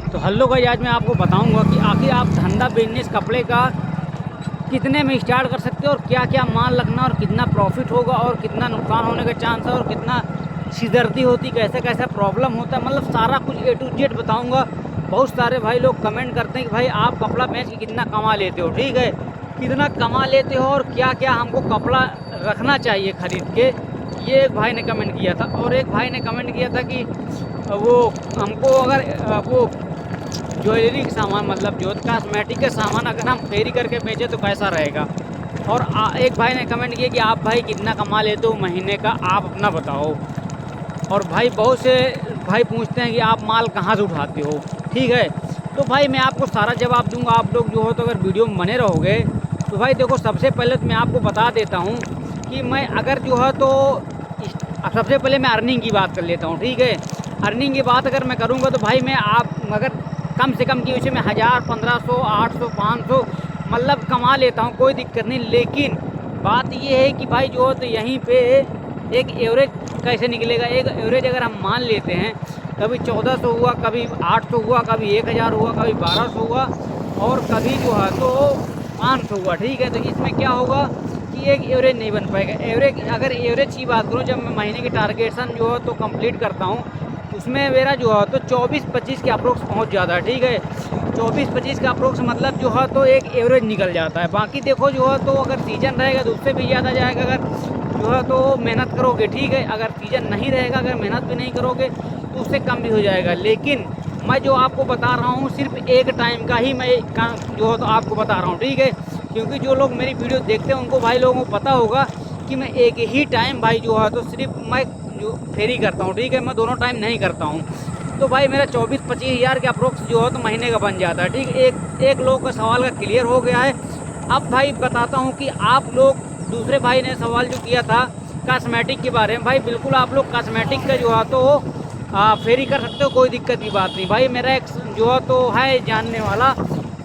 तो hello guys, आज मैं आपको बताऊंगा कि आखिर आप धंधा बिजनेस कपड़े का कितने में स्टार्ट कर सकते हो और क्या क्या माल रखना और कितना प्रॉफिट होगा और कितना नुकसान होने का चांस है और कितना सिदर्दी होती, कैसे कैसा प्रॉब्लम होता है, मतलब सारा कुछ ए टू जेड बताऊंगा। बहुत सारे भाई लोग कमेंट करते हैं कि भाई आप कपड़ा बेच के कितना कमा लेते हो, ठीक है, कितना कमा लेते हो और क्या क्या हमको कपड़ा रखना चाहिए खरीद के। ये एक भाई ने कमेंट किया था और एक भाई ने कमेंट किया था कि वो हमको अगर वो ज्वेलरी का सामान, मतलब जो कॉस्मेटिक का सामान अगर हम फेरी करके बेचें तो कैसा रहेगा। और एक भाई ने कमेंट किया कि आप भाई कितना कमा लेते हो महीने का, आप अपना बताओ। और भाई बहुत से भाई पूछते हैं कि आप माल कहाँ से उठाते हो, ठीक है। तो भाई मैं आपको सारा जवाब दूंगा, आप लोग जो हो तो अगर वीडियो में बने रहोगे। तो भाई देखो, सबसे पहले तो मैं आपको बता देता हूँ कि मैं अगर जो है तो सबसे पहले मैं अर्निंग की बात कर लेता हूँ, ठीक है। अर्निंग की बात अगर मैं करूँगा तो भाई मैं आप अगर कम से कम की वजह में 1000, 1500, 800, 500 मतलब कमा लेता हूँ, कोई दिक्कत नहीं। लेकिन बात ये है कि भाई जो है तो यहीं पे एक एवरेज कैसे निकलेगा। एक एवरेज अगर हम मान लेते हैं, कभी 1400 हुआ, कभी 800 हुआ, कभी 1000 हुआ, कभी 1200 हुआ और कभी जो है तो 500 हुआ, ठीक है। तो इसमें क्या होगा कि एक एवरेज नहीं बन पाएगा। एवरेज, अगर एवरेज की बात करूँ, जब मैं महीने की टारगेशन जो है तो कंप्लीट करता हूँ, उसमें मेरा जो है तो 24-25 के अप्रोक्स पहुँच जाता है, ठीक है। 24-25 का अप्रोक्स मतलब जो है तो एक एवरेज निकल जाता है। बाकी देखो जो है तो अगर सीजन रहेगा तो उससे भी ज़्यादा जाएगा, अगर जो है तो मेहनत करोगे, ठीक है। अगर सीजन नहीं रहेगा, अगर मेहनत भी नहीं करोगे तो उससे कम भी हो जाएगा। लेकिन मैं जो आपको बता रहा हूँ सिर्फ एक टाइम का ही मैं जो है तो आपको बता रहा हूँ, ठीक है। क्योंकि जो लोग मेरी वीडियो देखते हैं उनको भाई लोगों को पता होगा कि मैं एक ही टाइम भाई जो है तो सिर्फ मैं जो फेरी करता हूँ, ठीक है, मैं दोनों टाइम नहीं करता हूँ। तो भाई मेरा 24-25 हज़ार के अप्रोक्स जो है तो महीने का बन जाता है, ठीक है। एक लोग का सवाल का क्लियर हो गया है। अब भाई बताता हूँ कि आप लोग, दूसरे भाई ने सवाल जो किया था कॉस्मेटिक के बारे में, भाई बिल्कुल आप लोग कॉस्मेटिक का जो है तो फेरी कर सकते हो, कोई दिक्कत की बात नहीं। भाई मेरा एक जो है तो है जानने वाला,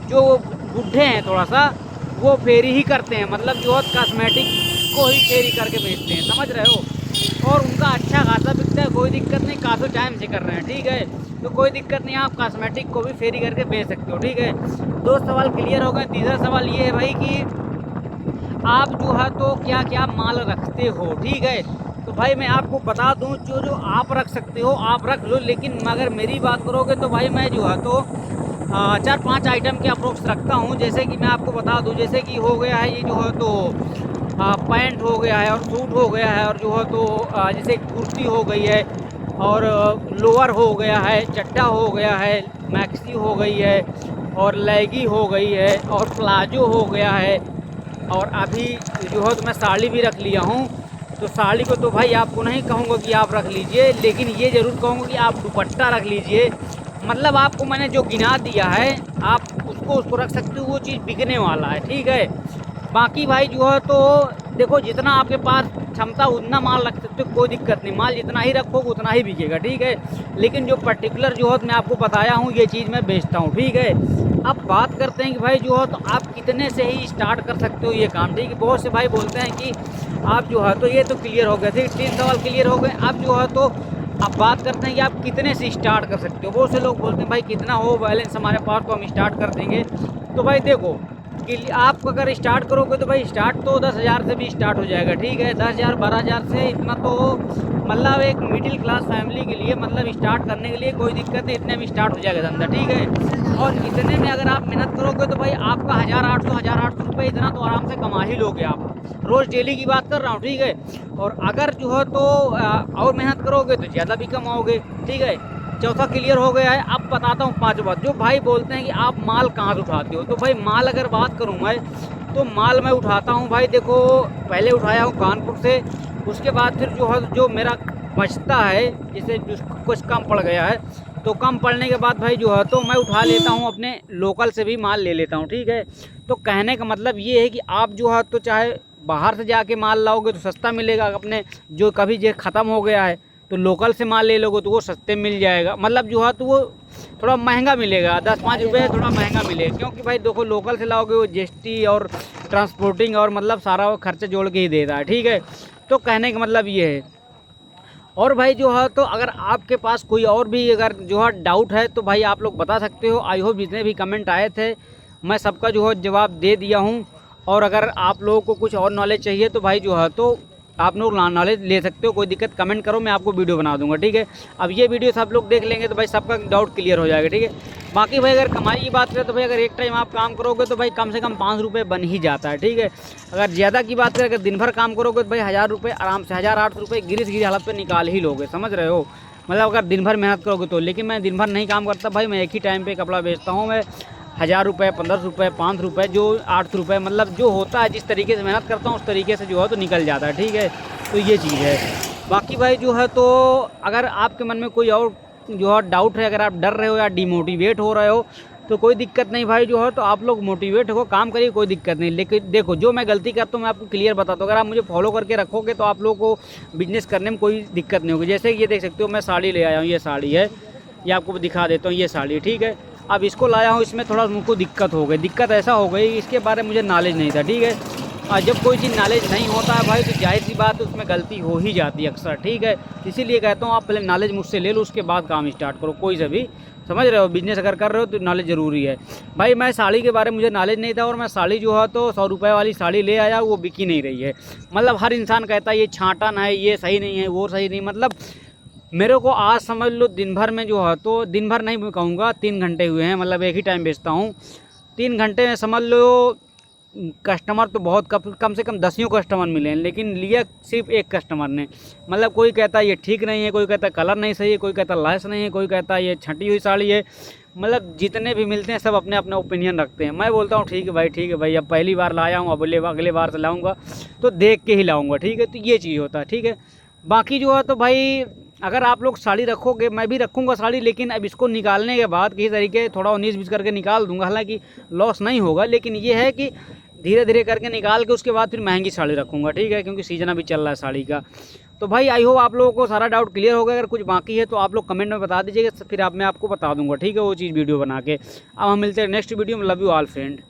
जो बूढ़े हैं थोड़ा सा, वो फेरी ही करते हैं, मतलब जो है कॉस्मेटिक को ही फेरी करके बेचते हैं, समझ रहे हो। और उनका अच्छा खासा बिकता है, कोई दिक्कत नहीं, काफ़ी टाइम से कर रहे हैं, ठीक है। तो कोई दिक्कत नहीं, आप कॉस्मेटिक को भी फेरी करके बेच सकते हो, ठीक है। दो सवाल क्लियर हो गए। तीसरा सवाल ये है भाई कि आप जो है तो क्या क्या माल रखते हो, ठीक है। तो भाई मैं आपको बता दूं, जो जो आप रख सकते हो आप रख लो, लेकिन मगर मेरी बात करोगे तो भाई मैं जो है तो 4-5 आइटम के अप्रोक्स रखता हूं। जैसे कि मैं आपको बता दूं, जैसे कि हो गया है ये जो है तो पैंट हो गया है और सूट हो गया है और जो है तो जैसे कुर्ती हो गई है और लोअर हो गया है, चड्डा हो गया है, मैक्सी हो गई है और लेगी हो गई है और प्लाजो हो गया है। और अभी जो है तो मैं साड़ी भी रख लिया हूँ। तो साड़ी को तो भाई आपको नहीं कहूँगा कि आप रख लीजिए, लेकिन ये ज़रूर कहूँगा कि आप दुपट्टा रख लीजिए। मतलब आपको मैंने जो गिना दिया है आप उसको रख सकते हो, वो चीज़ बिकने वाला है, ठीक है। बाकी भाई जो है तो देखो, जितना आपके पास क्षमता उतना माल रख सकते हो, कोई दिक्कत नहीं, माल जितना ही रखोगे उतना ही बिकेगा, ठीक है। लेकिन जो पर्टिकुलर जो है मैं आपको बताया हूँ ये चीज़ मैं बेचता हूँ, ठीक है। अब बात करते हैं कि भाई जो है तो आप कितने से ही स्टार्ट कर सकते हो ये काम, ठीक है। बहुत से भाई बोलते हैं कि आप जो है तो, ये तो क्लियर हो गया, ठीक, 3 सवाल क्लियर हो गए। अब जो है तो अब बात करते हैं कि आप कितने से स्टार्ट कर सकते हो। बहुत से लोग बोलते हैं भाई कितना हो बैलेंस हमारे पास तो हम स्टार्ट कर देंगे। तो भाई देखो कि आप अगर स्टार्ट करोगे तो भाई स्टार्ट तो 10,000 से भी स्टार्ट हो जाएगा, ठीक है। 10,000, 12,000 से इतना तो मतलब एक मिडिल क्लास फैमिली के लिए, मतलब स्टार्ट करने के लिए कोई दिक्कत नहीं, इतने में स्टार्ट हो जाएगा धंधा, ठीक है। और इतने में अगर आप मेहनत करोगे तो भाई आपका 1,800 रुपये इतना तो आराम से कमा ही लोगे आप, रोज़ डेली की बात कर रहा हूँ, ठीक है। और अगर जो है तो और मेहनत करोगे तो ज़्यादा भी कमाओगे, ठीक है। चौथा क्लियर हो गया है। अब बताता हूँ 5 बात। जो भाई बोलते हैं कि आप माल कहाँ से उठाते हो, तो भाई माल अगर बात करूँ मैं, तो माल मैं उठाता हूँ भाई देखो, पहले उठाया हूँ कानपुर से, उसके बाद फिर जो है जो मेरा बचता है, जैसे कुछ कम पड़ गया है तो कम पड़ने के बाद भाई जो है तो मैं उठा लेता हूँ, अपने लोकल से भी माल ले लेता हूँ, ठीक है। तो कहने का मतलब ये है कि आप जो है तो चाहे बाहर से जाके माल लाओगे तो सस्ता मिलेगा, अपने जो कभी जो ख़त्म हो गया है तो लोकल से माल ले लोगे तो वो सस्ते मिल जाएगा, मतलब जो है तो वो थोड़ा महंगा मिलेगा, 10-5 रुपये थोड़ा महंगा मिलेगा। क्योंकि भाई देखो लोकल से लाओगे वो जीएसटी और ट्रांसपोर्टिंग और मतलब सारा वो खर्चा जोड़ के ही देता है, ठीक है। तो कहने का मतलब ये है। और भाई जो है तो अगर आपके पास कोई और भी अगर जो है डाउट है तो भाई आप लोग बता सकते हो। आई होप जितने भी कमेंट आए थे मैं सबका जो है जवाब दे दिया हूँ। और अगर आप लोगों को कुछ और नॉलेज चाहिए तो भाई जो है तो आप लोग नॉलेज ले सकते हो, कोई दिक्कत कमेंट करो, मैं आपको वीडियो बना दूंगा, ठीक है। अब ये वीडियो सब लोग देख लेंगे तो भाई सबका डाउट क्लियर हो जाएगा, ठीक है। बाकी भाई अगर कमाई की बात करें तो भाई अगर एक टाइम आप काम करोगे तो भाई कम से कम 5 रुपये बन ही जाता है, ठीक है। अगर ज़्यादा की बात करें, अगर दिन भर काम करोगे तो भाई 1000 रुपये आराम से 1008 रुपये गिरी हालत पर निकाल ही लोगे, समझ रहे हो। मतलब अगर दिन भर मेहनत करोगे तो। लेकिन मैं दिन भर नहीं काम करता भाई, मैं एक ही टाइम पे कपड़ा बेचता हूँ। मैं 1000 रुपये, 1500 रुपये, 500 रुपये, जो 800 रुपये, मतलब जो होता है जिस तरीके से मेहनत करता हूँ उस तरीके से जो है तो निकल जाता है, ठीक है। तो ये चीज़ है। बाकी भाई जो है तो अगर आपके मन में कोई और जो है डाउट है, अगर आप डर रहे हो या डिमोटिवेट हो रहे हो तो कोई दिक्कत नहीं भाई, जो है तो आप लोग मोटिवेट हो, काम करिए, कोई दिक्कत नहीं। लेकिन देखो जो मैं गलती करता हूँ मैं आपको क्लियर बताता हूँ, अगर आप मुझे फॉलो करके रखोगे तो आप लोगों को बिजनेस करने में कोई दिक्कत नहीं होगी। जैसे ये देख सकते हो मैं साड़ी ले आया हूँ, ये साड़ी है, ये आपको दिखा देता हूँ, ये साड़ी, ठीक है। अब इसको लाया हूँ, इसमें थोड़ा मुझको दिक्कत हो गई। दिक्कत ऐसा हो गई, इसके बारे में मुझे नॉलेज नहीं था, ठीक है। और जब कोई चीज़ नॉलेज नहीं होता है भाई तो जाहिर सी बात है उसमें गलती हो ही जाती है अक्सर, ठीक है। इसीलिए कहता हूँ आप पहले नॉलेज मुझसे ले लो, उसके बाद काम स्टार्ट करो कोई से भी, समझ रहे हो। बिजनेस अगर कर रहे हो तो नॉलेज ज़रूरी है भाई। मैं साड़ी के बारे में मुझे नॉलेज नहीं था और मैं साड़ी जो है तो 100 रुपये वाली साड़ी ले आया, वो बिकी नहीं रही है। मतलब हर इंसान कहता है ये छाँटन है, ये सही नहीं है, वो सही नहीं, मतलब मेरे को आज समझ लो दिन भर में जो है तो, दिन भर नहीं कहूँगा, 3 घंटे हुए हैं, मतलब एक ही टाइम बेचता हूँ। 3 घंटे में समझ लो कस्टमर तो बहुत कम से कम 10 कस्टमर मिले हैं, लेकिन लिया सिर्फ एक कस्टमर ने। मतलब कोई कहता है ये ठीक नहीं है, कोई कहता है कलर नहीं सही है, कोई कहता है लैस नहीं है, कोई कहता है ये छटी हुई साड़ी है। मतलब जितने भी मिलते हैं सब अपने अपने ओपिनियन रखते हैं। मैं बोलता हूँ ठीक है भाई, ठीक है भाई, अब पहली बार लाया हूँ, अब अगले बार से लाऊँगा तो देख के ही लाऊँगा, ठीक है। तो ये चीज़ होता है, ठीक है। बाकी जो है तो भाई अगर आप लोग साड़ी रखोगे, मैं भी रखूँगा साड़ी, लेकिन अब इसको निकालने के बाद किसी तरीके थोड़ा 19-20 करके निकाल दूँगा, हालांकि लॉस नहीं होगा। लेकिन ये है कि धीरे धीरे करके निकाल के उसके बाद फिर महंगी साड़ी रखूँगा, ठीक है, क्योंकि सीजन अभी चल रहा है साड़ी का। तो भाई आई होप आप लोगों को सारा डाउट क्लियर हो गया। अगर कुछ बाकी है तो आप लोग कमेंट में बता दीजिएगा, फिर मैं आपको बता दूँगा, ठीक है, वो चीज़ वीडियो बना के। अब हम मिलते हैं नेक्स्ट वीडियो में। Love you all friend.